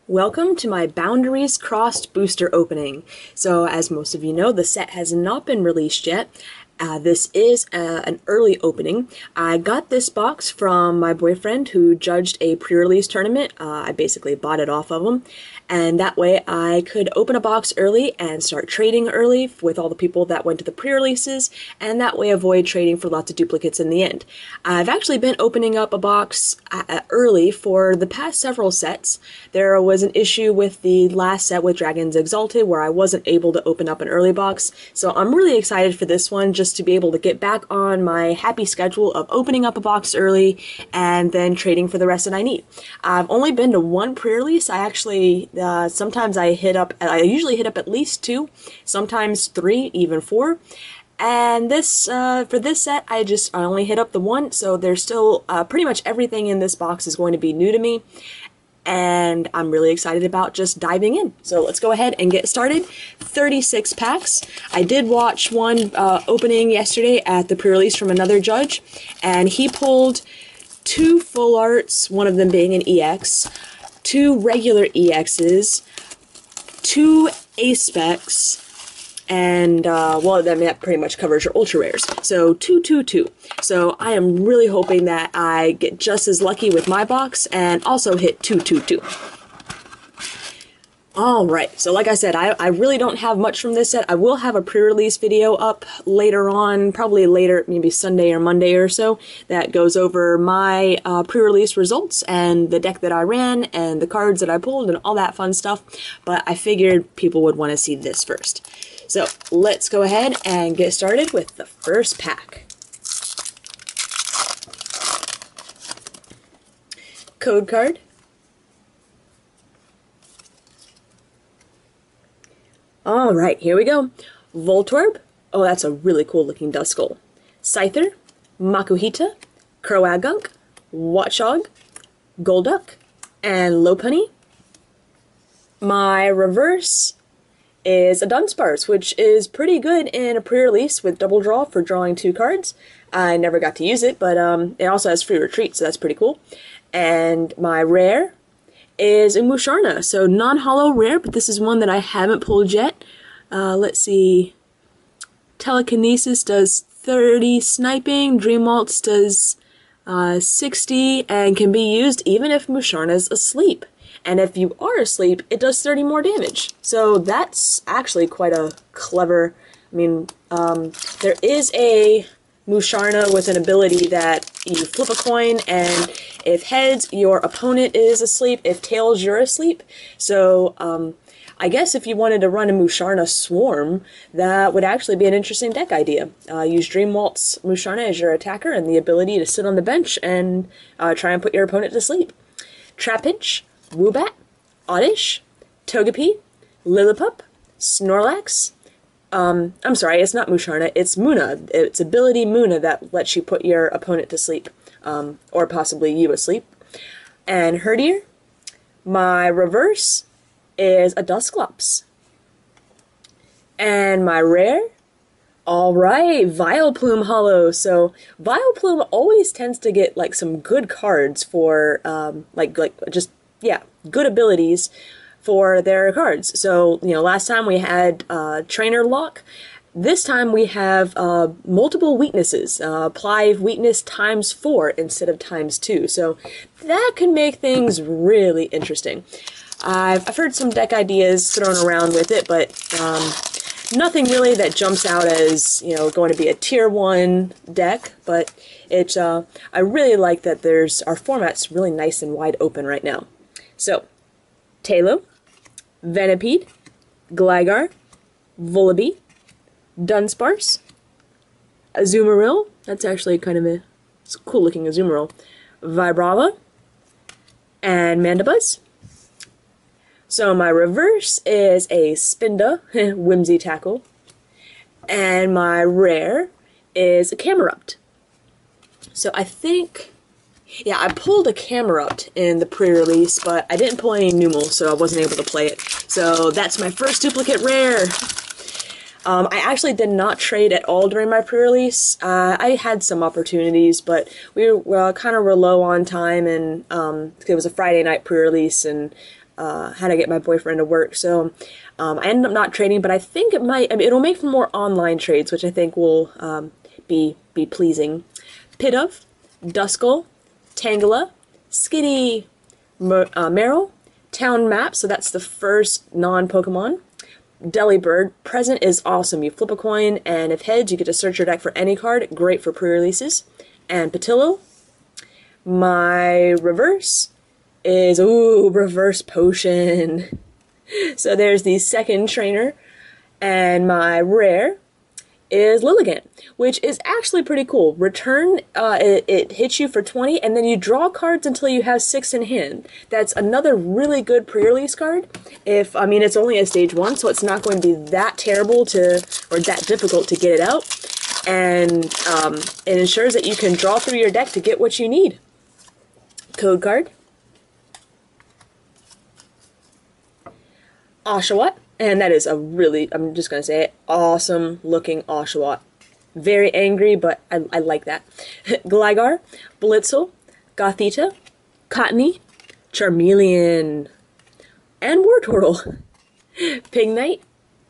Welcome to my Boundaries Crossed booster opening. So as most of you know, the set has not been released yet. This is an early opening. I got this box from my boyfriend who judged a pre-release tournament. I basically bought it off of him. And that way I could open a box early and start trading early with all the people that went to the pre-releases, and that way avoid trading for lots of duplicates in the end. I've actually been opening up a box early for the past several sets. There was an issue with the last set with Dragons Exalted where I wasn't able to open up an early box, so I'm really excited for this one just to be able to get back on my happy schedule of opening up a box early and then trading for the rest that I need. I've only been to one pre-release. I actually sometimes I usually hit up at least 2, sometimes 3, even 4. And this, for this set, I only hit up the 1, so there's still, pretty much everything in this box is going to be new to me. And I'm really excited about just diving in. So let's go ahead and get started. 36 packs. I did watch one opening yesterday at the pre-release from another judge, and he pulled 2 full arts, one of them being an EX, 2 regular EXs, 2 A-specs, and, well, that pretty much covers your ultra rares. So 2, 2, 2. So I am really hoping that I get just as lucky with my box and also hit 2, 2, 2. Alright, so like I said, I really don't have much from this set. I will have a pre-release video up later on, probably later, maybe Sunday or Monday or so, that goes over my pre-release results and the deck that I ran and the cards that I pulled and all that fun stuff. But I figured people would want to see this first. So let's go ahead and get started with the first pack. Code card. Alright, here we go. Voltorb. Oh, that's a really cool looking Duskull. Scyther. Makuhita. Croagunk. Watchog. Golduck. And Lopunny. My reverse is a Dunsparce, which is pretty good in a pre-release with double draw for drawing 2 cards. I never got to use it, but it also has free retreat, so that's pretty cool. And my rare is a Musharna, so non-holo rare, but this is one that I haven't pulled yet. Let's see. Telekinesis does 30 sniping, Dream Waltz does 60, and can be used even if Musharna's asleep. And if you are asleep, it does 30 more damage. So that's actually quite a clever, there is a Musharna with an ability that you flip a coin, and if heads, your opponent is asleep, if tails, you're asleep. So, I guess if you wanted to run a Musharna Swarm, that would actually be an interesting deck idea. Use Dream Waltz Musharna as your attacker and the ability to sit on the bench and try and put your opponent to sleep. Trapinch, Woobat, Oddish, Togepi, Lillipup, Snorlax. I'm sorry, it's not Musharna, it's Munna. It's ability Munna that lets you put your opponent to sleep, or possibly you asleep. And Herdier. My reverse is a Dusclops. And my rare, alright, Vileplume Holo. So Vileplume always tends to get like some good cards for good abilities for their cards. So, last time we had Trainer Lock. This time we have multiple weaknesses. Apply weakness ×4 instead of ×2. So that can make things really interesting. I've heard some deck ideas thrown around with it, but nothing really that jumps out as, going to be a tier 1 deck. But it's I really like that our format's really nice and wide open right now. So, Taillow, Venipede, Gligar, Vullaby, Dunsparce, Azumarill, that's actually it's a cool looking Azumarill, Vibrava, and Mandibuzz. So my reverse is a Spinda, Whimsy Tackle, and my rare is a Camerupt. So I think, yeah, I pulled a Camerupt in the pre-release, but I didn't pull any Numel, so I wasn't able to play it. So that's my first duplicate rare. I actually did not trade at all during my pre-release. I had some opportunities, but we were kind of low on time, and it was a Friday night pre-release, and had to get my boyfriend to work. So I ended up not trading, but I think it might, I mean, it'll make for more online trades, which I think will be pleasing. Pidove, Duskull, Tangela, Skitty, Meryl, Town Map, so that's the first non-Pokemon. Delibird, present is awesome. You flip a coin, and if heads, you get to search your deck for any card. Great for pre-releases. And Patillo. My reverse is, ooh, Reverse Potion. So there's the second trainer. And my rare is Lilligant, which is actually pretty cool. Return, it hits you for 20, and then you draw cards until you have 6 in hand. That's another really good pre-release card. I mean, it's only a stage 1, so it's not going to be that terrible or that difficult to get it out. And it ensures that you can draw through your deck to get what you need. Code card. Oshawott. And that is a really, I'm just going to say it, awesome looking Oshawott. Very angry, but I like that. Gligar, Blitzel, Gothita, Cottony, Charmeleon, and Wartortle. Pignite.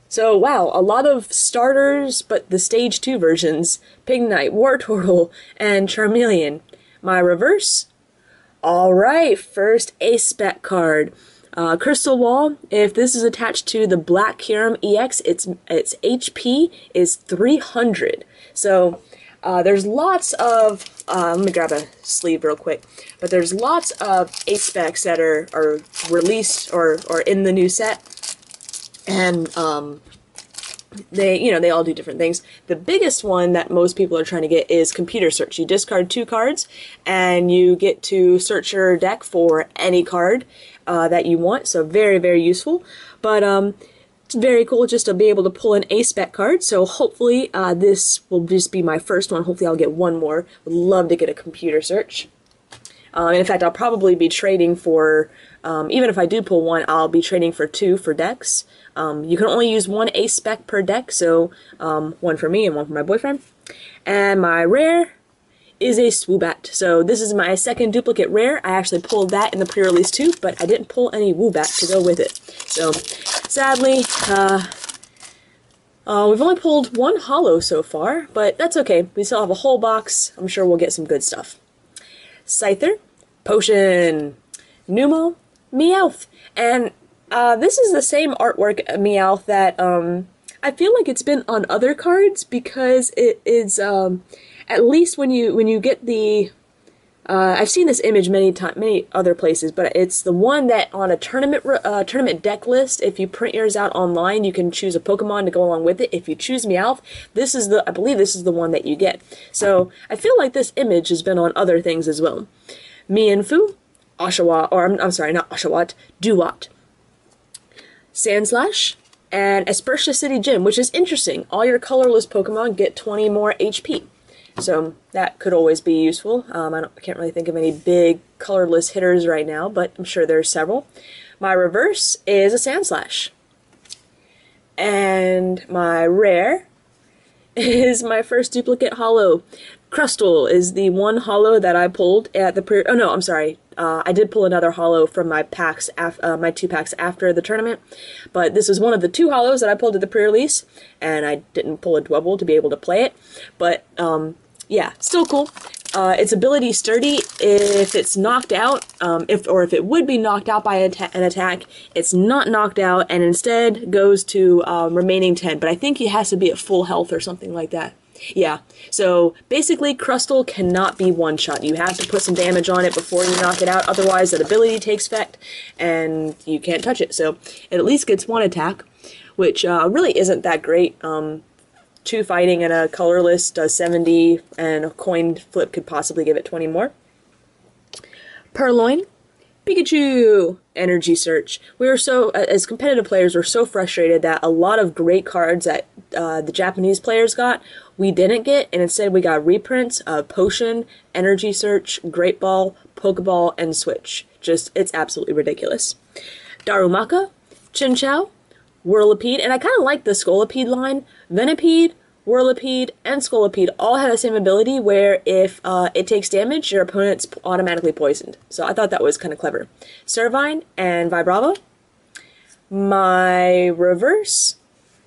So, wow, a lot of starters, but the Stage 2 versions. Pignite, Wartortle, and Charmeleon. My reverse? Alright, first Ace-Spec card. Crystal Wall, if this is attached to the Black Kyurem EX, its HP is 300. So there's lots of, let me grab a sleeve real quick, but there's lots of Ace-Specs that are released or in the new set, and they all do different things. The biggest one that most people are trying to get is computer search. You discard 2 cards, and you get to search your deck for any card that you want, so very, very useful. But it's very cool just to be able to pull an Ace-Spec card, so hopefully this will just be my first one. Hopefully I'll get one more. Would love to get a computer search. In fact, I'll probably be trading for, even if I do pull one, I'll be trading for 2 for decks. You can only use 1 Ace-Spec per deck, so 1 for me and 1 for my boyfriend. And my rare is a Swoobat. So this is my second duplicate rare. I actually pulled that in the pre-release too, but I didn't pull any Woobat to go with it. So sadly, we've only pulled 1 holo so far, but that's okay. We still have a whole box. I'm sure we'll get some good stuff. Scyther, Potion, Numel, Meowth, and this is the same artwork Meowth that I feel like it's been on other cards, because it is at least when you get the I've seen this image many other places, but it's the one that on a tournament deck list, if you print yours out online, you can choose a Pokemon to go along with it. If you choose Meowth, I believe this is the one that you get. So I feel like this image has been on other things as well. Mienfoo, Oshawott, or I'm sorry, not Oshawott, Duat, Sandslash, and Aspertia City Gym, which is interesting. All your colorless Pokemon get 20 more HP. So that could always be useful. I can't really think of any big colorless hitters right now, but I'm sure there's several. My reverse is a Sandslash. And my rare is my first duplicate holo. Crustle is the 1 holo that I pulled at the oh no, I'm sorry. I did pull another holo from my packs, my 2 packs after the tournament, but this was one of the 2 holos that I pulled at the pre-release, and I didn't pull a Dwebble to be able to play it. But yeah, still cool. Its ability Sturdy, if it's knocked out, if it would be knocked out by an attack, it's not knocked out and instead goes to remaining 10. But I think it has to be at full health or something like that. Yeah, so basically Crustle cannot be one-shot. You have to put some damage on it before you knock it out, otherwise that ability takes effect and you can't touch it. So it at least gets 1 attack, which really isn't that great. 2 fighting and a colorless does 70, and a coin flip could possibly give it 20 more. Purloin, Pikachu, Energy Search. We were so, as competitive players, we're so frustrated that a lot of great cards that the Japanese players got, we didn't get, and instead we got reprints of Potion, Energy Search, Great Ball, Pokeball, and Switch. Just, it's absolutely ridiculous. Darumaka, Chinchou, Whirlipede, and I kind of like the Scolipede line. Venipede, Whirlipede, and Scolipede all have the same ability where if it takes damage, your opponent's automatically poisoned. So I thought that was kind of clever. Servine and Vibrava. My reverse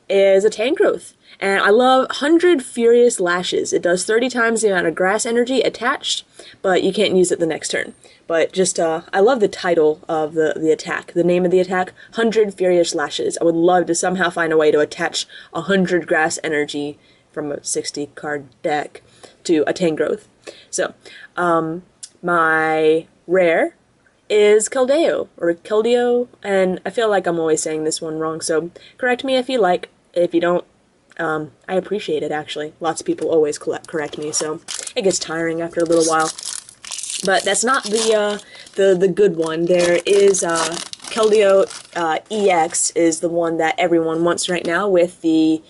is a Tangrowth. And I love 100 Furious Lashes. It does 30 times the amount of grass energy attached, but you can't use it the next turn. But just, I love the title of the attack. The name of the attack, 100 Furious Lashes. I would love to somehow find a way to attach 100 grass energy from a 60 card deck to a Tangrowth. So, my rare is Keldeo, or Keldeo, and I feel like I'm always saying this one wrong, so correct me if you like. If you don't, I appreciate it, actually. Lots of people always correct me, so it gets tiring after a little while. But that's not the good one. There is Keldeo EX is the one that everyone wants right now with the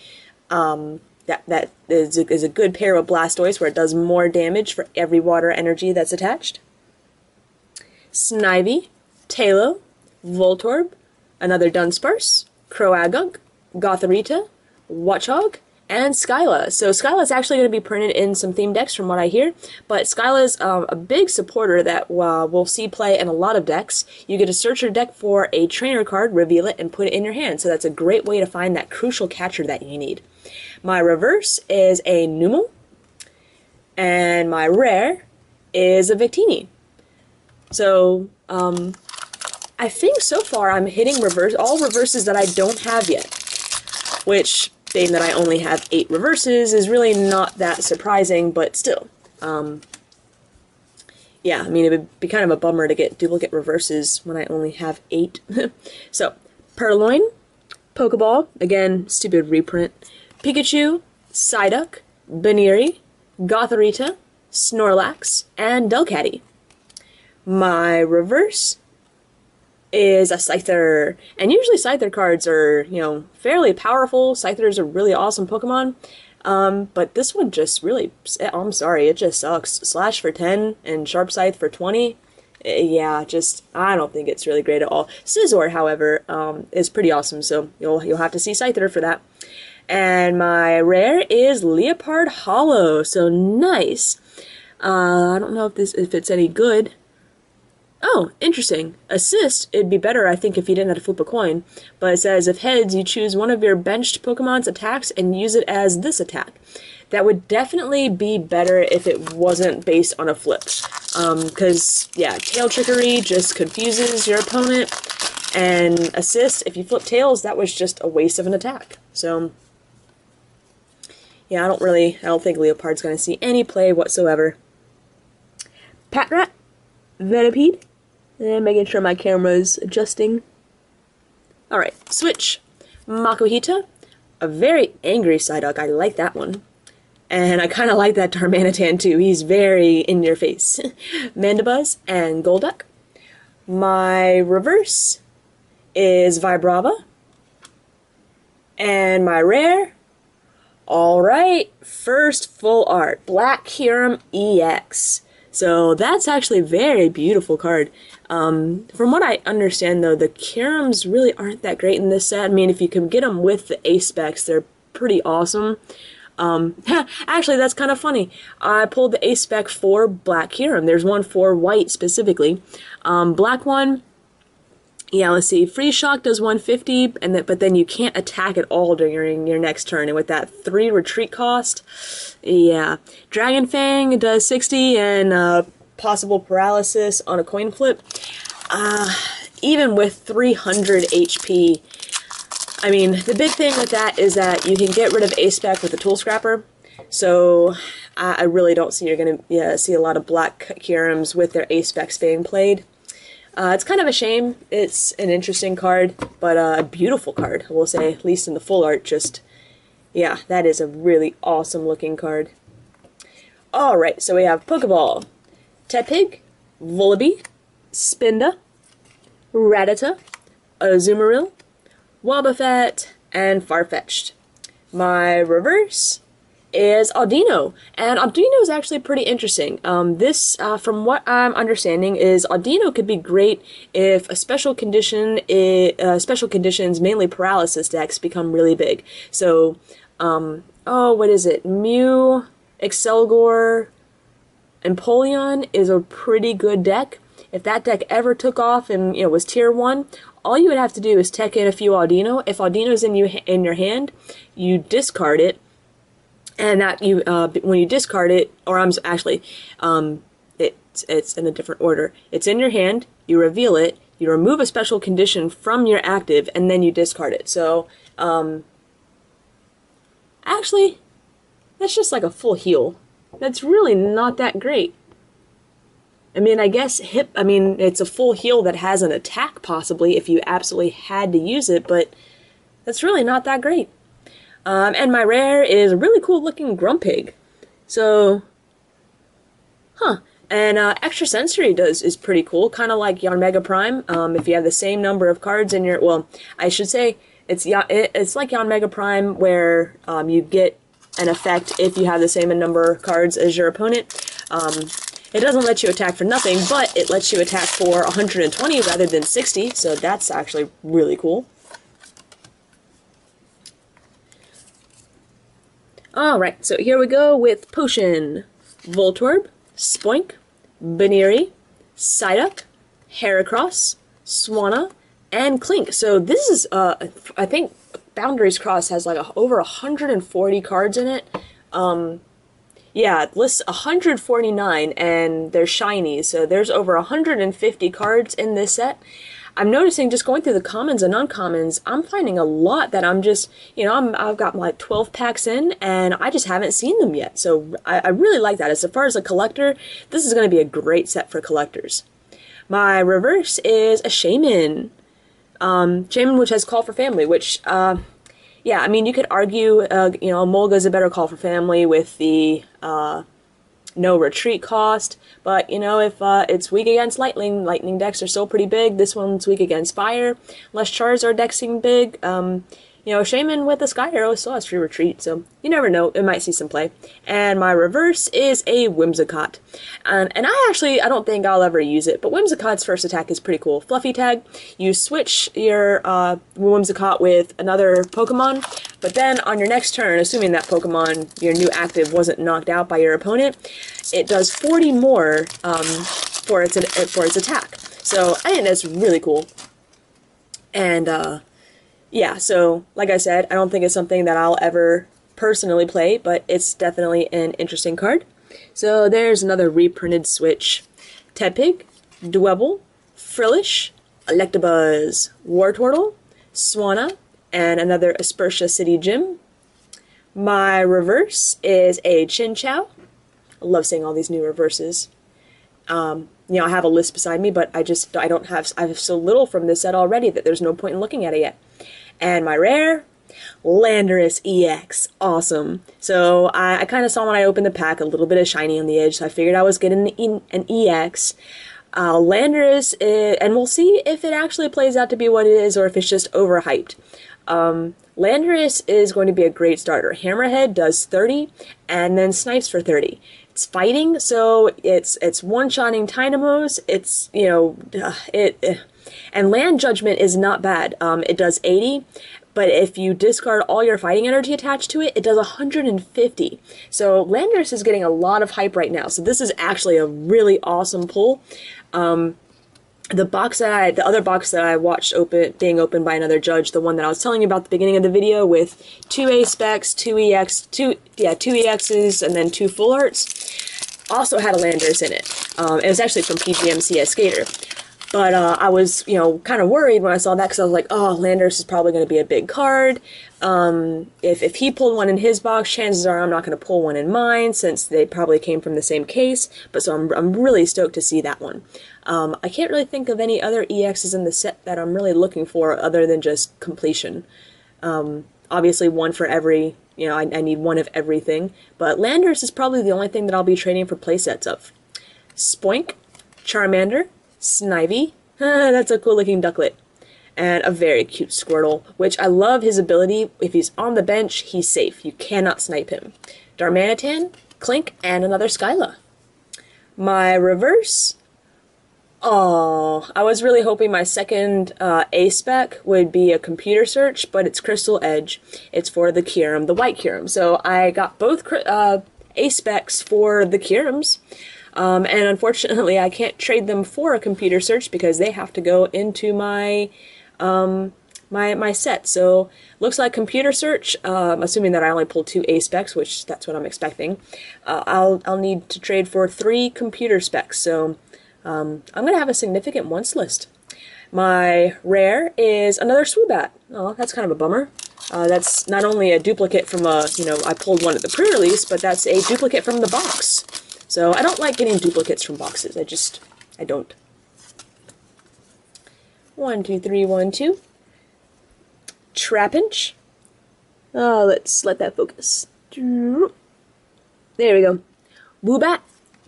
that is a good pair of Blastoise where it does more damage for every water energy that's attached. Snivy, Tailo, Voltorb, another Dunsparce, Croagunk, Gothorita, Watchog, and Skyla. So Skyla's actually going to be printed in some theme decks from what I hear, but Skyla's a big supporter that we'll see play in a lot of decks. You get to search your deck for a trainer card, reveal it, and put it in your hand. So that's a great way to find that crucial catcher that you need. My reverse is a Numel, and my rare is a Victini. So, I think so far I'm hitting all reverses that I don't have yet, which, being that I only have 8 reverses, is really not that surprising, but still. Yeah, I mean, it would be kind of a bummer to get duplicate reverses when I only have 8. So, Purloin, Pokeball, again, stupid reprint, Pikachu, Psyduck, Baneri, Gothorita, Snorlax, and Delcatty. My reverse is a Scyther, and usually Scyther cards are, fairly powerful. Scythers are really awesome Pokemon, but this one just really, I'm sorry, it just sucks. Slash for 10 and Sharp Scythe for 20, yeah, I don't think it's really great at all. Scizor, however, is pretty awesome, so you'll have to see Scyther for that. And my rare is Leopard Hollow, so nice. I don't know if it's any good. Oh, interesting. Assist, it'd be better, I think, if you didn't have to flip a coin. But it says, if heads, you choose one of your benched Pokemon's attacks and use it as this attack. That would definitely be better if it wasn't based on a flip. Because, yeah, Tail Trickery just confuses your opponent. And Assist, if you flip Tails, that was just a waste of an attack. So, yeah, I don't think Leopard's going to see any play whatsoever. Patrat, Venipede. And making sure my camera's adjusting. Alright, switch. Makuhita. A very angry Psyduck. I like that one. And I kind of like that Darmanitan too. He's very in your face. Mandibuzz and Golduck. My reverse is Vibrava. And my rare, alright, first full art. Black Kyurem EX. So that's actually a very beautiful card. From what I understand, though, the Kyurems really aren't that great in this set. I mean, if you can get them with the ace specs, they're pretty awesome. Actually, that's kind of funny. I pulled the ace spec for Black Kyurem. There's one for white specifically. Black one, yeah, let's see. Freeze Shock does 150, but then you can't attack at all during your next turn. And with that 3 retreat cost, yeah. Dragon Fang does 60 and possible paralysis on a coin flip. Even with 300 HP, I mean, the big thing with that is that you can get rid of Ace Spec with a Tool Scrapper. So I really don't see you're going to see a lot of Black Kyurems with their Ace Specs being played. It's kind of a shame. It's an interesting card, but a beautiful card, I will say, at least in the full art. Yeah, that is a really awesome looking card. Alright, so we have Pokeball, Tepig, Vullaby, Spinda, Rattata, Azumarill, Wobbuffet, and Farfetch'd. My reverse is Audino, and Audino is actually pretty interesting. This, from what I'm understanding, is Audino could be great if a special conditions, mainly paralysis decks, become really big. So, Oh, what is it? Mew, Excelgor, Empoleon is a pretty good deck. If that deck ever took off and was tier 1, all you would have to do is tech in a few Audino. If Audino's in your hand, you discard it, and that you when you discard it, or it's in a different order. It's in your hand, you reveal it, you remove a special condition from your active, and then you discard it. So actually, that's just like a full heal. That's really not that great. I mean, I guess it's a full heal that has an attack possibly if you absolutely had to use it, but that's really not that great. And my rare is a really cool looking Grumpig. So, and Extrasensory is pretty cool, kind of like Yanmega Prime. If you have the same number of cards in your, well, I should say it's like Yanmega Prime where you get an effect if you have the same number of cards as your opponent. It doesn't let you attack for nothing, but it lets you attack for 120 rather than 60, so that's actually really cool. Alright, so here we go with Potion, Voltorb, Spoink, Baneri, Psyduck, Heracross, Swanna, and Clink. So this is, I think Boundaries Cross has like over 140 cards in it. Yeah, it lists 149, and they're shiny, so there's over 150 cards in this set. I'm noticing, just going through the commons and uncommons, I'm finding a lot that I'm just, I've got like 12 packs in, and I just haven't seen them yet. So I really like that. As far as a collector, this is going to be a great set for collectors. My reverse is a Shaman. Shaman, which has Call for Family, which, yeah, I mean, you could argue, Molga's a better Call for Family with the, no retreat cost, but, if it's weak against lightning decks are still pretty big. This one's weak against fire. Less Charizard decks seem big. Shaman with a Sky Arrow still has free retreat, so you never know, it might see some play. And my reverse is a Whimsicott. And I don't think I'll ever use it, but Whimsicott's first attack is pretty cool. Fluffy Tag, you switch your Whimsicott with another Pokemon, but then on your next turn, assuming that Pokemon, your new active, wasn't knocked out by your opponent, it does 40 more for its attack. So I think that's really cool. And yeah, so like I said, I don't think it's something that I'll ever personally play, but it's definitely an interesting card. So there's another reprinted switch. Tepig, Dwebble, Frillish, Electabuzz, Wartortle, Swanna, and another Aspertia City Gym. My reverse is a Chinchou. I love seeing all these new reverses. I have a list beside me, but I have so little from this set already that there's no point in looking at it yet. And my rare, Landorus EX. Awesome. So I kind of saw when I opened the pack a little bit of shiny on the edge, so I figured I was getting an EX. Landorus, and we'll see if it actually plays out to be what it is or if it's just overhyped. Landorus is going to be a great starter. Hammerhead does 30, and then Snipes for 30. It's fighting, so it's one-shotting Dynamos. And Land Judgment is not bad. It does 80, but if you discard all your fighting energy attached to it, it does 150. So Landorus is getting a lot of hype right now. So this is actually a really awesome pull. The other box that I watched being opened by another judge, the one that I was telling you about at the beginning of the video with 2 A specs, 2 EXs, and then 2 full arts, also had a Landorus in it. It was actually from PGMCS Skater. But I was, kind of worried when I saw that because I was like, oh, Landorus is probably going to be a big card. If he pulled one in his box, chances are I'm not going to pull one in mine since they probably came from the same case. But so I'm really stoked to see that one. I can't really think of any other EXs in the set that I'm really looking for other than just completion. Obviously one for every, I need one of everything. But Landorus is probably the only thing that I'll be trading for playsets of. Spoink, Charmander, Snivy, that's a cool looking Ducklet, and a very cute Squirtle, which I love his ability. If he's on the bench, he's safe. You cannot snipe him. Darmanitan, Clink, and another Skyla. My reverse, Oh, I was really hoping my second A spec would be a computer search, but it's Crystal Edge. It's for the Kyurem, the white Kyurem. So I got both A specs for the Kyurems, and unfortunately I can't trade them for a computer search because they have to go into my my set. So looks like computer search, assuming that I only pulled 2 A specs, which that's what I'm expecting. I'll need to trade for 3 computer specs. So I'm going to have a significant once list. My rare is another Swoobat. Oh, that's kind of a bummer. That's not only a duplicate from I pulled one at the pre-release, but that's a duplicate from the box. So I don't like getting duplicates from boxes. I don't. 1, 2, 3, 1, 2. Trapinch. Oh, let's let that focus. There we go. Woobat.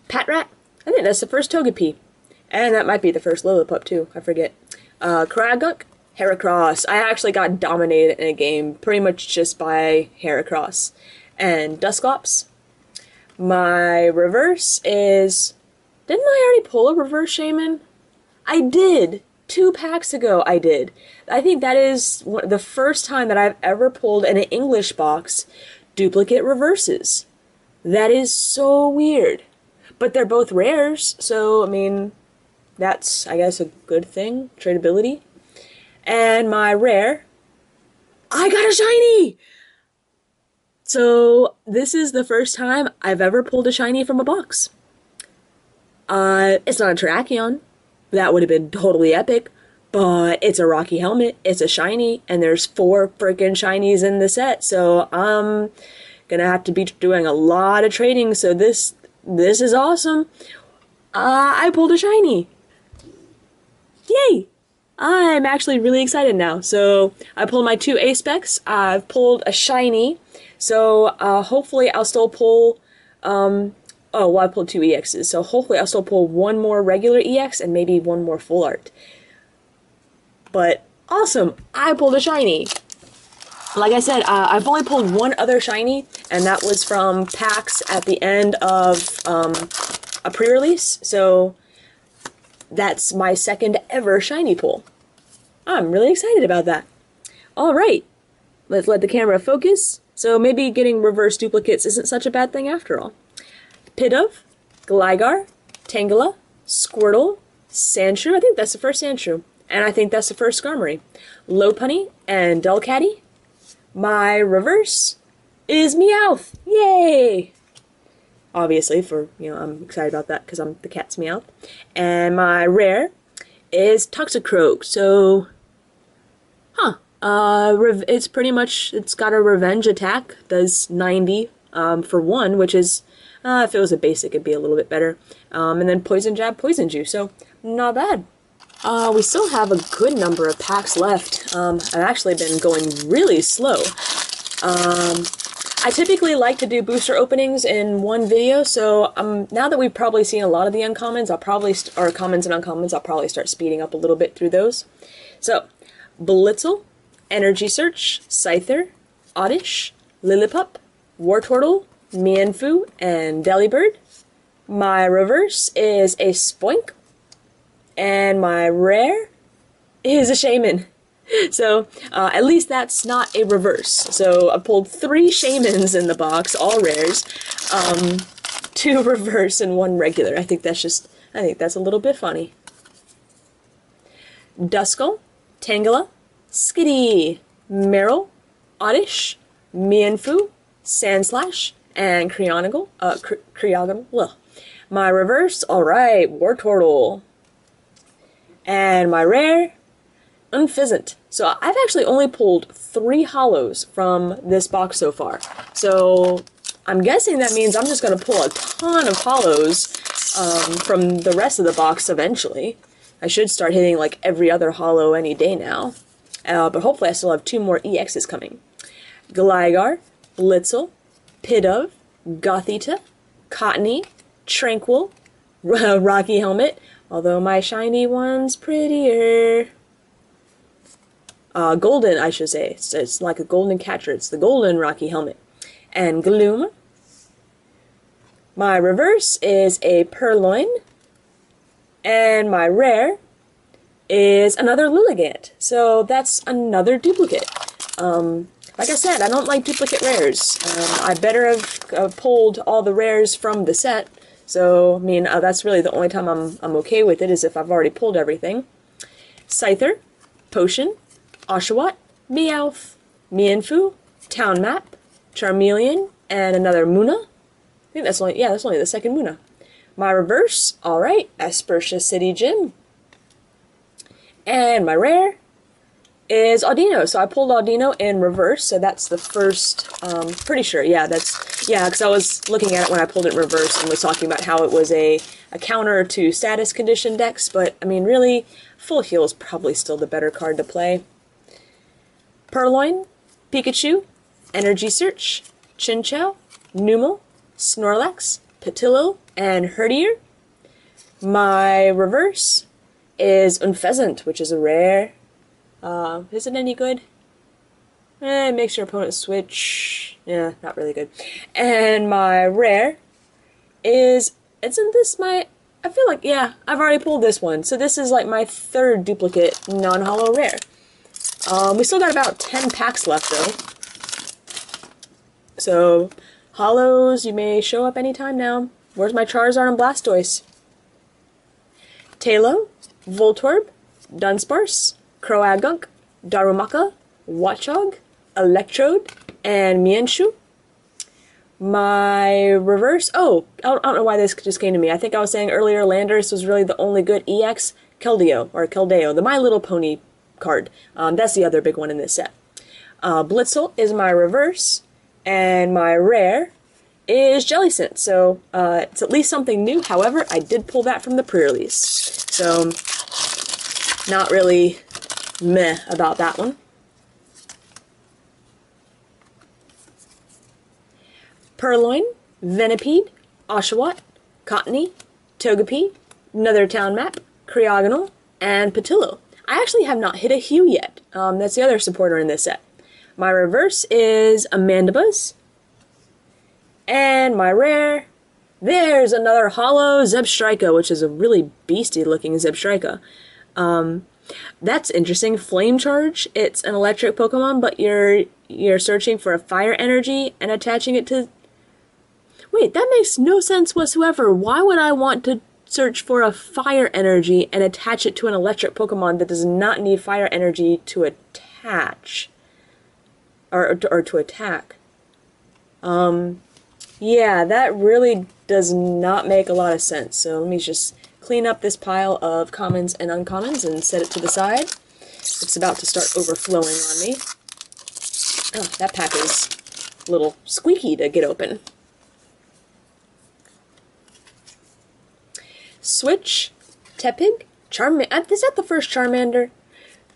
Patrat. I think that's the first Togepi. And that might be the first Lillipup, too. I forget. Cragunk, Heracross. I actually got dominated in a game pretty much just by Heracross. And Dusclops. My reverse is... Didn't I already pull a reverse Shaman? I did! 2 packs ago I did. I think that is the first time that I've ever pulled in an English box duplicate reverses. That is so weird. But they're both rares, so, I mean, that's, I guess, a good thing. Tradability. And my rare, I got a shiny! So, this is the first time I've ever pulled a shiny from a box. It's not a Terrakion. That would have been totally epic. But it's a Rocky Helmet, it's a shiny, and there's 4 freaking shinies in the set. So, I'm gonna have to be doing a lot of trading, so this is awesome. I pulled a shiny. Yay! I'm actually really excited now. So I pulled my 2 A specs. I've pulled a shiny. So hopefully I'll still pull. I pulled 2 EXs. So hopefully I'll still pull 1 more regular EX and maybe 1 more full art. But awesome! I pulled a shiny. Like I said, I've only pulled 1 other shiny, and that was from packs at the end of a pre-release, so that's my second ever shiny pull. I'm really excited about that. Alright, let's let the camera focus. So maybe getting reverse duplicates isn't such a bad thing after all. Pidove, Gligar, Tangela, Squirtle, Sandshrew, I think that's the first Sandshrew, and I think that's the first Skarmory, Lopunny, and Delcatty. My reverse is Meowth. Yay! Obviously, I'm excited about that because I'm the cat's Meowth. And my rare is Toxicroak. So, it's pretty much, it's got a revenge attack, does 90 for 1, which is, if it was a basic, it'd be a little bit better. And then Poison Jab, Poison Juice, so not bad. We still have a good number of packs left. I've actually been going really slow. I typically like to do booster openings in one video, so now that we've probably seen a lot of the uncommons, or commons and uncommons, I'll probably start speeding up a little bit through those. So, Blitzel, Energy Search, Scyther, Oddish, Lillipup, Wartortle, Mienfoo, and Delibird. My reverse is a Spoink. And my rare is a Shaman. So, at least that's not a reverse. So, I pulled 3 Shamans in the box, all rares. 2 reverse and 1 regular. I think that's a little bit funny. Duskull, Tangela, Skitty, Meryl, Oddish, Mienfoo, Sandslash, and Creogonal. My reverse, alright, Wartortle. And my rare, Unfizzant. So I've actually only pulled 3 hollows from this box so far. So I'm guessing that means I'm just going to pull a ton of hollows from the rest of the box eventually. I should start hitting like every other hollow any day now. But hopefully I still have 2 more EXs coming. Gligar, Blitzel, Pidove, Gothita, Cottony, Tranquil, Rocky Helmet, although my shiny one's prettier. Golden, I should say. It's like a golden catcher. It's the golden Rocky Helmet. And Gloom. My reverse is a Purloin. And my rare is another Lilligant. So that's another duplicate. Like I said, I don't like duplicate rares. I better have pulled all the rares from the set. So, I mean, that's really the only time I'm okay with it, is if I've already pulled everything. Scyther, Potion, Oshawott, Meowth, Mienfoo, Town Map, Charmeleon, and another Muna. I think that's only the second Muna. My reverse, alright, Aspertia City Gym. And my rare is Audino. So I pulled Audino in reverse, so that's the first, pretty sure, because I was looking at it when I pulled it in reverse and was talking about how it was a counter to status condition decks, but, I mean, really, Full Heal is probably still the better card to play. Purloin, Pikachu, Energy Search, Chinchou, Numel, Snorlax, Petilil, and Herdier. My reverse is Unpheasant, which is a rare. Is it any good? It makes your opponent switch. Yeah, not really good. And my rare is, isn't this my, I feel like, yeah, I've already pulled this one. So this is like my third duplicate non-holo rare. We still got about 10 packs left though. So, holos, you may show up anytime now. Where's my Charizard and Blastoise? Tailo, Voltorb, Dunsparce, Croagunk, Darumaka, Watchog, Electrode, and Mienshao. My reverse, I don't know why this just came to me. I think I was saying earlier Landorus was really the only good EX. Keldeo, the My Little Pony card. That's the other big one in this set. Blitzel is my reverse, and my rare is Jellicent. So it's at least something new. However, I did pull that from the pre-release. So not really meh about that one. Purloin, Venipede, Oshawott, Cottony, Togepi, another Town Map, Creogonal, and Petilil. I actually have not hit a Hue yet. That's the other supporter in this set. My reverse is Amandabuzz. And my rare, there's another holo Zebstrika, which is a really beastie looking Zebstrika. That's interesting. Flame Charge, it's an electric Pokemon, but you're searching for a fire energy and attaching it to... Wait, that makes no sense whatsoever. Why would I want to search for a fire energy and attach it to an electric Pokemon that does not need fire energy to attach? Or to attack? Yeah, that really does not make a lot of sense. So let me just clean up this pile of commons and uncommons and set it to the side. It's about to start overflowing on me. Oh, that pack is a little squeaky to get open. Switch, Tepig, Charmander. Is that the first Charmander?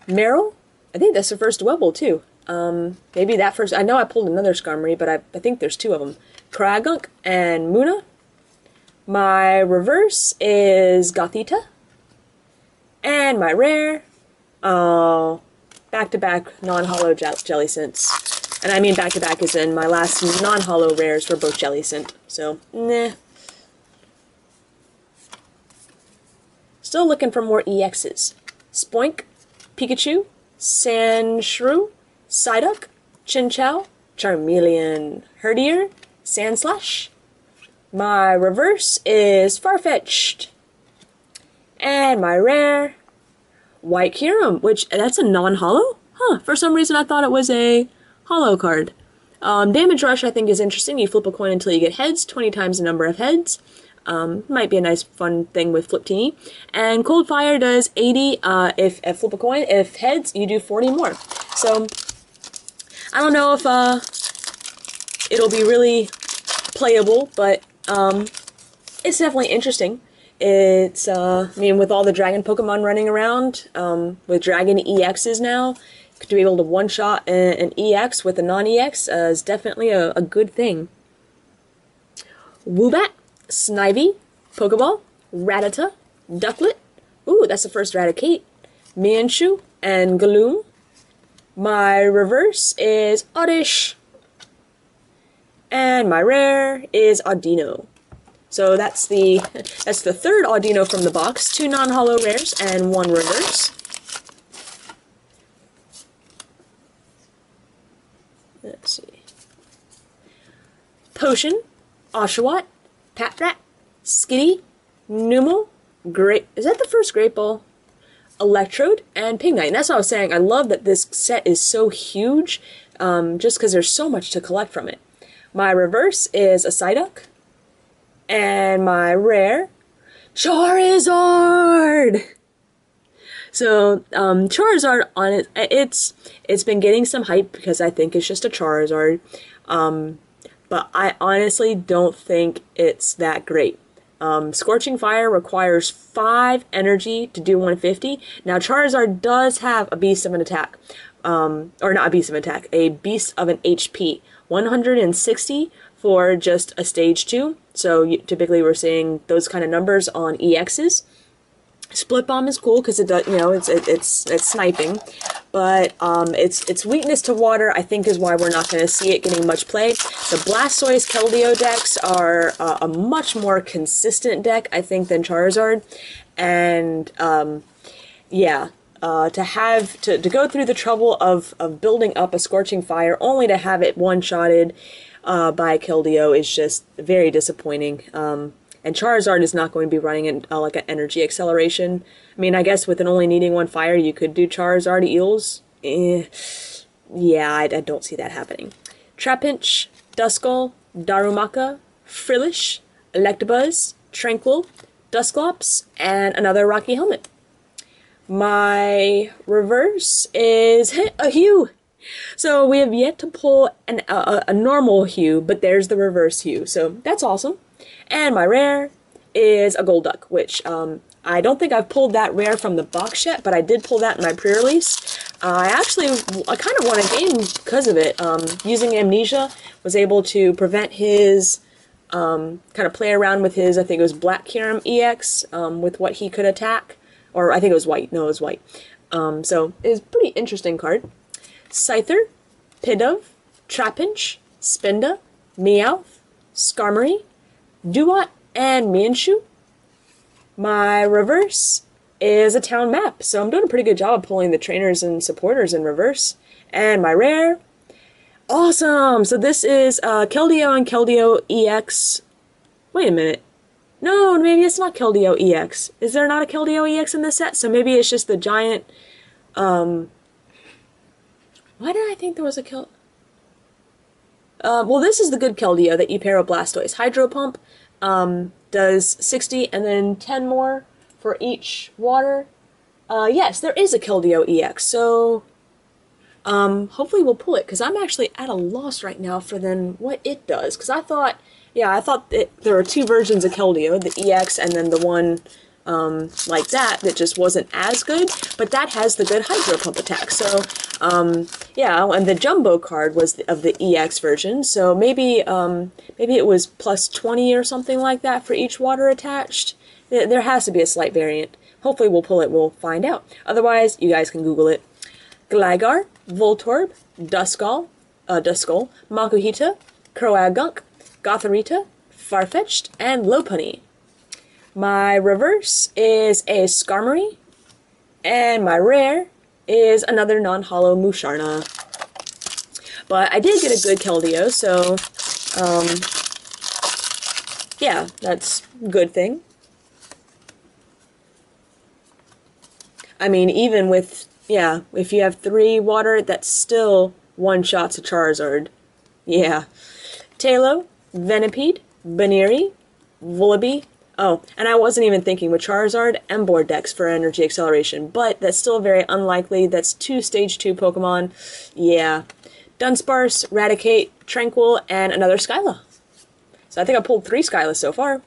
Meryl? I think that's the first Webble, too. Maybe that first... I know I pulled another Skarmory, but I think there's two of them. Kragunk and Muna. My reverse is Gothita. And my rare... back-to-back non-holo Jellicents. And I mean back-to-back as in my last non-holo rares were both Jellicent. So, nah. Still looking for more EXs. Spoink, Pikachu, Sandshrew, Psyduck, Chinchou, Charmeleon, Herdier, Sandslash. My reverse is Farfetch'd. And my rare, White Kyurem, which, that's a non-holo? Huh, for some reason I thought it was a holo card. Damage Rush I think is interesting. You flip a coin until you get heads, 20 times the number of heads. Might be a nice fun thing with Fliptini. And Cold Fire does 80 if flip a coin. If heads, you do 40 more. So, I don't know if it'll be really playable, but it's definitely interesting. It's, I mean, with all the Dragon Pokemon running around, with Dragon EXs now, to be able to one-shot an EX with a non-EX is definitely a good thing. Woobat, Snivy, Pokeball, Rattata, Ducklet. Ooh, that's the first Raticate. Mienshao and Galoom. My reverse is Oddish. And my rare is Audino. So that's the third Audino from the box. 2 non-holo rares and 1 reverse. Let's see. Potion, Oshawott, Patrat, Skitty, Numel, Great. Is that the first Great Ball? Electrode, and Pignite. And that's what I was saying. I love that this set is so huge, just because there's so much to collect from it. My reverse is a Psyduck, and my rare, Charizard! So, Charizard, on it, it's been getting some hype because I think it's just a Charizard, but I honestly don't think it's that great. Scorching Fire requires 5 energy to do 150. Now, Charizard does have a Beast of an Attack, or not a Beast of an Attack, a Beast of an HP. 160 for just a Stage 2, so typically we're seeing those kind of numbers on EXs. Split Bomb is cool because it does, you know, it's sniping, but its weakness to water I think is why we're not going to see it getting much play. The Blastoise Keldeo decks are a much more consistent deck I think than Charizard, and yeah, to go through the trouble of building up a Scorching Fire only to have it one-shotted by Keldeo is just very disappointing. And Charizard is not going to be running in like an energy acceleration. I mean, I guess with it only needing 1 fire, you could do Charizard Eels. Yeah, I don't see that happening. Trapinch, Duskull, Darumaka, Frillish, Electabuzz, Tranquil, Dusclops, and another Rocky Helmet. My reverse is a Hue. So we have yet to pull a normal Hue, but there's the reverse Hue. So that's awesome. And my rare is a Golduck, which I don't think I've pulled that rare from the box yet, but I did pull that in my pre-release. I kind of won a game because of it. Using Amnesia, was able to prevent his, kind of play around with his, I think it was Black Kyurem EX, with what he could attack. Or I think it was white. No, it was white. So it was a pretty interesting card. Scyther, Pidove, Trapinch, Spinda, Meowth, Skarmory, Duat, and Mienshu. My reverse is a town map, so I'm doing a pretty good job of pulling the trainers and supporters in reverse. And my rare, awesome! So this is Keldeo and Keldeo EX. Wait a minute. No, maybe it's not Keldeo EX. Is there not a Keldeo EX in this set? So maybe it's just the giant, why did I think there was a well, this is the good Keldeo that you pair with Blastoise. Hydro Pump does 60 and then 10 more for each water. Yes, there is a Keldeo EX, so hopefully we'll pull it, because I'm actually at a loss right now for then what it does, because I thought there were 2 versions of Keldeo, the EX and then the one like that just wasn't as good, but that has the good Hydro Pump attack. So yeah, and the Jumbo card was of the EX version, so maybe it was plus 20 or something like that for each water attached. There has to be a slight variant. Hopefully we'll pull it, we'll find out. Otherwise, you guys can Google it. Gligar, Voltorb, Duskull, Makuhita, Croagunk, Gothorita, Farfetch'd, and Lopunny. My reverse is a Skarmory, and my rare is another non-holo Musharna. But I did get a good Keldeo, so yeah, that's a good thing. I mean, even with, yeah, if you have 3 water, that's still 1-shots a Charizard. Yeah. Tailo, Venipede, Baneri, Vullaby. Oh, and I wasn't even thinking with Charizard, Emboar decks for energy acceleration, but that's still very unlikely. That's 2 Stage 2 Pokemon. Yeah. Dunsparce, Raticate, Tranquil, and another Skyla. So I think I pulled 3 Skylas so far.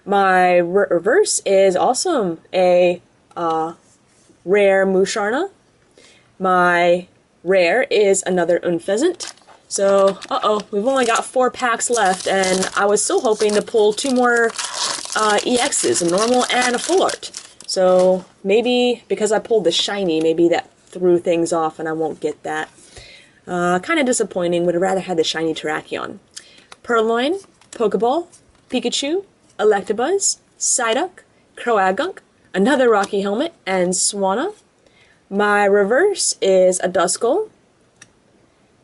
My reverse is awesome. A rare Musharna. My rare is another Unfezant. So, we've only got 4 packs left, and I was still hoping to pull 2 more EXs, a normal and a full art. So, maybe, because I pulled the shiny, maybe that threw things off and I won't get that. Kind of disappointing, would have rather had the shiny Terrakion. Purloin, Pokeball, Pikachu, Electabuzz, Psyduck, Croagunk, another Rocky Helmet, and Swanna. My reverse is a Duskull.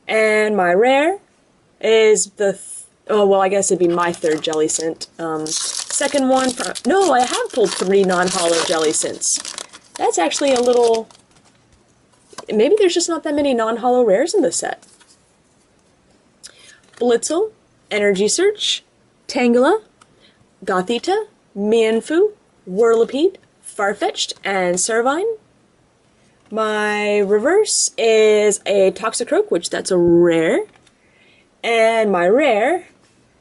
And my rare is the... oh, well, I guess it'd be my third Jellicent. Second one... no, I have pulled 3 non-holo Jellicents. That's actually a little... maybe there's just not that many non-holo rares in this set. Blitzel, Energy Search, Tangela, Gothita, Mienfoo, Whirlipede, Farfetch'd, and Servine. My reverse is a Toxicroak, which that's a rare. And my rare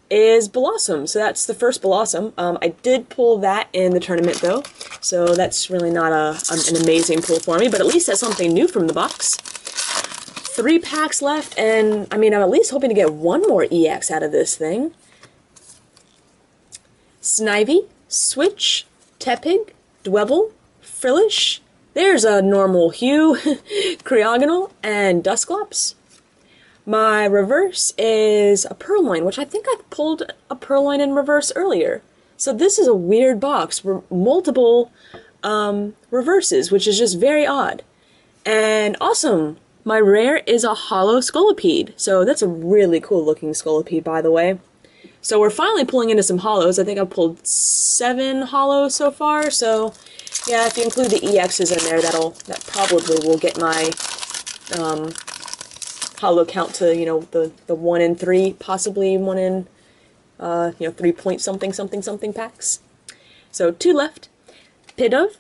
is Blossom, so that's the first Blossom. I did pull that in the tournament, though, so that's really not an amazing pull for me, but at least that's something new from the box. 3 packs left, and I mean, I'm at least hoping to get 1 more EX out of this thing. Snivy, Switch, Tepig, Dwebble, Frillish. There's a normal Hue, Creogonal, and Dusclops. My reverse is a Purloin, which I think I pulled a Purloin in reverse earlier. So this is a weird box. Multiple reverses, which is just very odd. And awesome! My rare is a Holo Scolipede. So that's a really cool looking Scolipede, by the way. So we're finally pulling into some holos. I think I've pulled 7 holos so far. So yeah, if you include the EXs in there, that probably will get my holo count to, you know, the 1 in 3, possibly 1 in 3 point something something something packs. So 2 left. Pidove,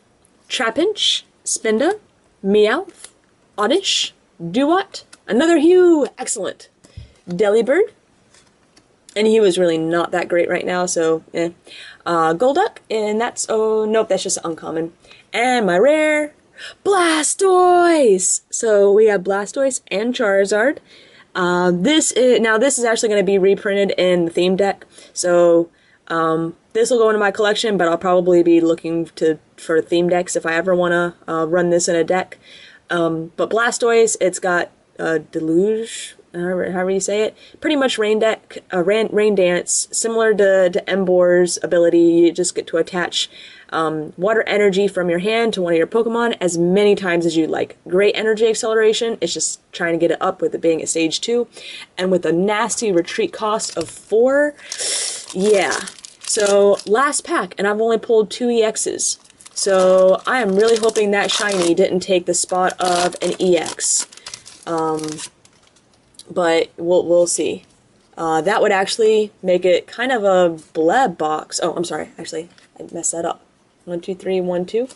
Trapinch, Spinda, Meowth, Oddish, Duat, another Hue, excellent. Delibird, and he was really not that great right now, so eh. Golduck, and that's, oh nope, that's just uncommon. And my rare, Blastoise! So we have Blastoise and Charizard. This is actually going to be reprinted in the theme deck, so this will go into my collection, but I'll probably be looking for theme decks if I ever want to run this in a deck. But Blastoise, it's got Deluge, however you say it, pretty much Rain Dance, similar to Emboar's ability. You just get to attach water energy from your hand to one of your Pokemon as many times as you like. Great energy acceleration, it's just trying to get it up with it being at stage 2, and with a nasty retreat cost of 4, yeah. So, last pack, and I've only pulled 2 EXs. So, I am really hoping that shiny didn't take the spot of an EX. But we'll see. That would actually make it kind of a bleb box. Oh, I'm sorry. Actually, I messed that up. 1, 2, 3, 1, 2.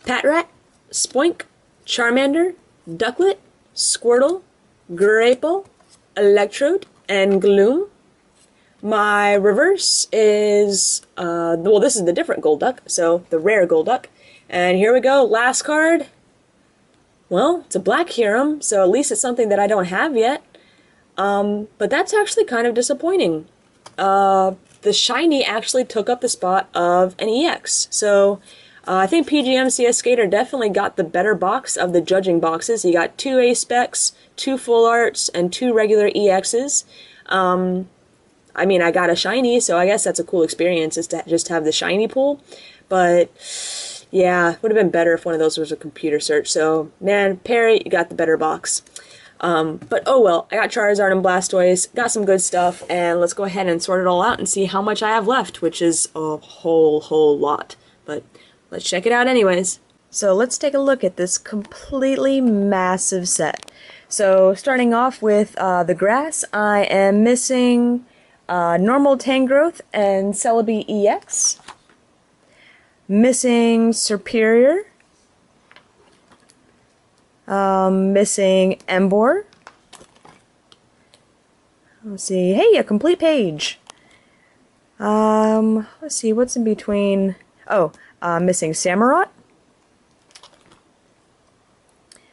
Patrat, Spoink, Charmander, Ducklet, Squirtle, Graple, Electrode, and Gloom. My reverse is, well, this is the different Golduck, so the rare Golduck. And here we go, last card. Well, it's a Black Kyurem, so at least it's something that I don't have yet. But that's actually kind of disappointing. The shiny actually took up the spot of an EX. So I think PGM CS Skater definitely got the better box of the judging boxes. He got 2 A-Specs, 2 Full Arts, and 2 regular EXs. I mean, I got a shiny, so I guess that's a cool experience, is to just have the shiny pull. But yeah, it would have been better if one of those was a computer search. So, man, Perry, you got the better box. But oh well, I got Charizard and Blastoise, got some good stuff, and let's go ahead and sort it all out and see how much I have left, which is a whole lot. But let's check it out anyways. So let's take a look at this completely massive set. So starting off with the grass, I am missing normal Tangrowth and Celebi EX. Missing Superior. Missing Emboar. Let's see. Hey, a complete page. Let's see, what's in between? Oh, missing Samurott.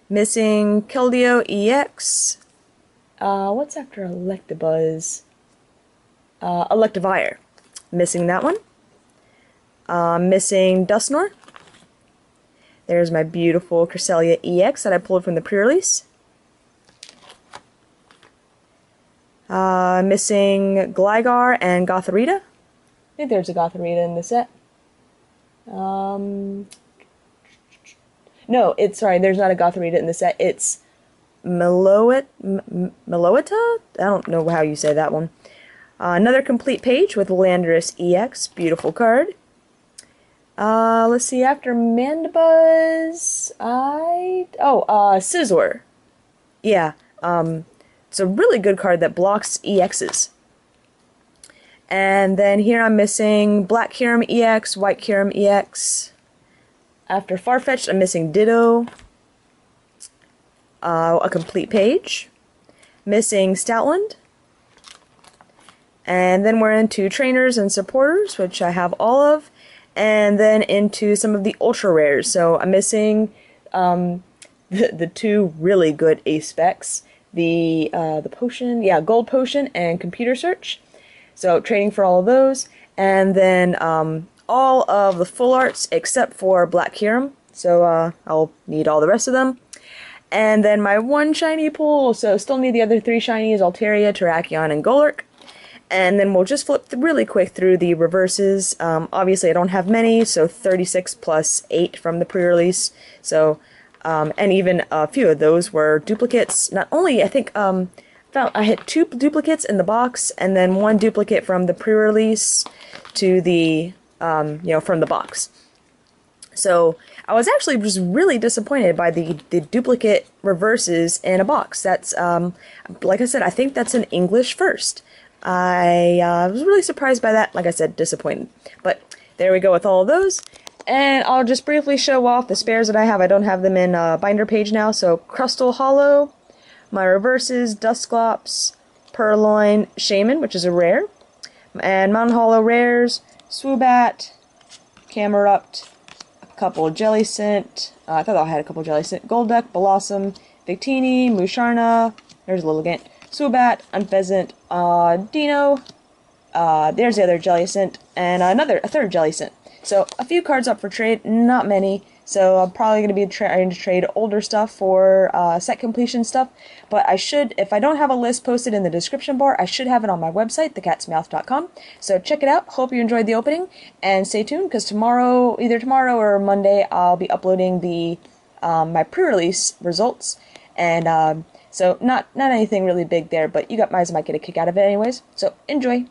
Missing Keldeo EX. What's after Electabuzz? Electivire. Missing that one. Missing Dusknoir. There's my beautiful Cresselia EX that I pulled from the pre-release. Missing Gligar and Gothorita. I think there's a Gothorita in the set. No, sorry, there's not a Gothorita in the set. It's Meloetta? I don't know how you say that one. Another complete page with Landorus EX. Beautiful card. Let's see, after Mandibuzz, Scizor. Yeah, it's a really good card that blocks EXs. And then here I'm missing Black Kyurem EX, White Kyurem EX. After Farfetch'd, I'm missing Ditto. A complete page. Missing Stoutland. And then we're into trainers and supporters, which I have all of. And then into some of the ultra rares. So I'm missing the two really good ace specs. The potion, yeah, gold potion and computer search. So trading for all of those. And then all of the full arts except for Black Kyurem. So I'll need all the rest of them. And then my one shiny pull, so still need the other three shinies, Altaria, Terrakion, and Golurk. And then we'll just flip really quick through the reverses. Obviously I don't have many, so 36 plus 8 from the pre-release. So, and even a few of those were duplicates. Not only, I think, I had 2 duplicates in the box, and then 1 duplicate from the pre-release to the, from the box. So I was actually just really disappointed by the duplicate reverses in a box. That's, like I said, I think that's an English first. I was really surprised by that. Like I said, disappointed. But there we go with all of those. And I'll just briefly show off the spares that I have. I don't have them in binder page now. So Crustal Hollow, my reverses, Dusclops, Purloin, Shaman, which is a rare, and Mountain Hollow rares, Swoobat, Camerupt, a couple Jellicent, I thought I had a couple Jellicent, Golduck, Blossom, Victini, Musharna, there's a little Gant, Swoobat, Unpheasant, Dino, there's the other Jellicent, and a third Jellicent. So a few cards up for trade, not many. So I'm probably going to be trying to trade older stuff for set completion stuff. But I should, if I don't have a list posted in the description bar, I should have it on my website, TheCatsMeowth.com. So check it out. Hope you enjoyed the opening. And stay tuned, because tomorrow, either tomorrow or Monday, I'll be uploading the my pre-release results. And so not anything really big there, but you guys might get a kick out of it anyways. So enjoy.